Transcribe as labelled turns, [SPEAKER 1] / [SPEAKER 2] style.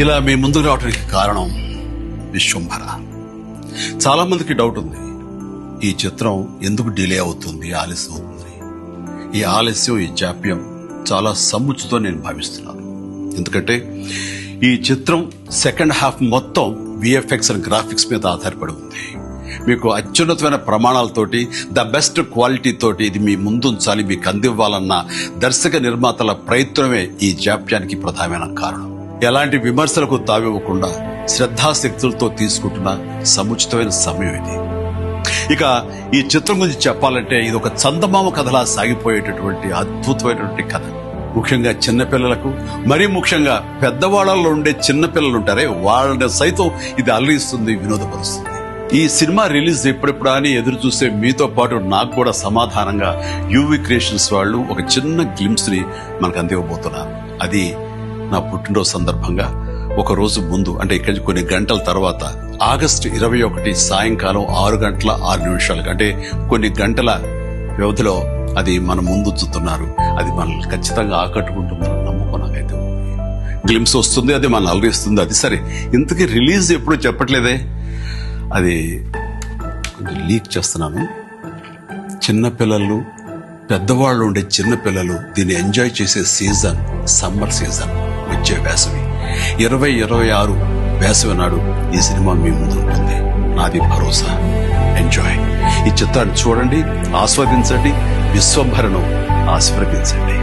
[SPEAKER 1] ఇలా మీ ముందుకు రావడానికి కారణం విశ్వంభర. చాలా మందికి డౌట్ ఉంది, ఈ చిత్రం ఎందుకు డిలే అవుతుంది, ఆలస్యం అవుతుంది. ఈ ఆలస్యం, ఈ జాప్యం చాలా సముచితం నేను భావిస్తున్నాను. ఎందుకంటే ఈ చిత్రం సెకండ్ హాఫ్ మొత్తం విఎఫ్ఎక్స్ అండ్ గ్రాఫిక్స్ మీద ఆధారపడి ఉంది. మీకు అత్యున్నతమైన ప్రమాణాలతోటి, ద బెస్ట్ క్వాలిటీ తోటి ఇది మీ ముందుంచాలి, మీకు అందివ్వాలన్న దర్శక నిర్మాతల ప్రయత్నమే ఈ జాప్యానికి ప్రధానమైన కారణం. ఎలాంటి విమర్శలకు తావివ్వకుండా శ్రద్ధాశక్తులతో తీసుకుంటున్న సముచితమైన సమయం ఇది. ఇక ఈ చిత్రం గురించి చెప్పాలంటే ఇది ఒక చందమామ కథలా సాగిపోయేటటువంటి అద్భుతమైనటువంటి కథ. ముఖ్యంగా చిన్నపిల్లలకు, మరీ ముఖ్యంగా పెద్దవాళ్ళలో ఉండే చిన్నపిల్లలు ఉంటారే, వాళ్ళని సైతం ఇది అలరిస్తుంది, వినోదపరుస్తుంది. ఈ సినిమా రిలీజ్ ఎప్పుడెప్పుడా అని ఎదురు చూసే మీతో పాటు నాకు కూడా సమాధానంగా యూవి క్రియేషన్స్ వాళ్ళు ఒక చిన్న గ్లిమ్స్ ని మనకు అందివ్వబోతున్నారు. అది నా పుట్టినరోజు సందర్భంగా ఒక రోజు ముందు, అంటే ఇక్కడి కొన్ని గంటల తర్వాత ఆగస్టు 21 సాయంకాలం 6:06 అంటే కొన్ని గంటల వ్యవధిలో అది మన ముందు చూస్తున్నారు. అది మనల్ని ఖచ్చితంగా ఆకట్టుకుంటుందని నమ్మకం నాకైతే ఉంది. గ్లిమ్స్ వస్తుంది, అది మనల్ని అలరిస్తుంది. అది సరే, ఇంతకీ రిలీజ్ ఎప్పుడు చెప్పట్లేదే, అది కొంచెం లీక్ చేస్తున్నాను. చిన్నపిల్లలు, పెద్దవాళ్ళు ఉండే చిన్నపిల్లలు దీన్ని ఎంజాయ్ చేసే సీజన్ సమ్మర్ సీజన్, వచ్చే వేసవి 2026 వేసవి నాడు ఈ సినిమా మీ ముందు ఉంటుంది. నాది భరోసా. ఎంజాయ్. ఈ చిత్రాన్ని చూడండి, ఆస్వాదించండి, విశ్వంభరను ఆస్వాదించండి.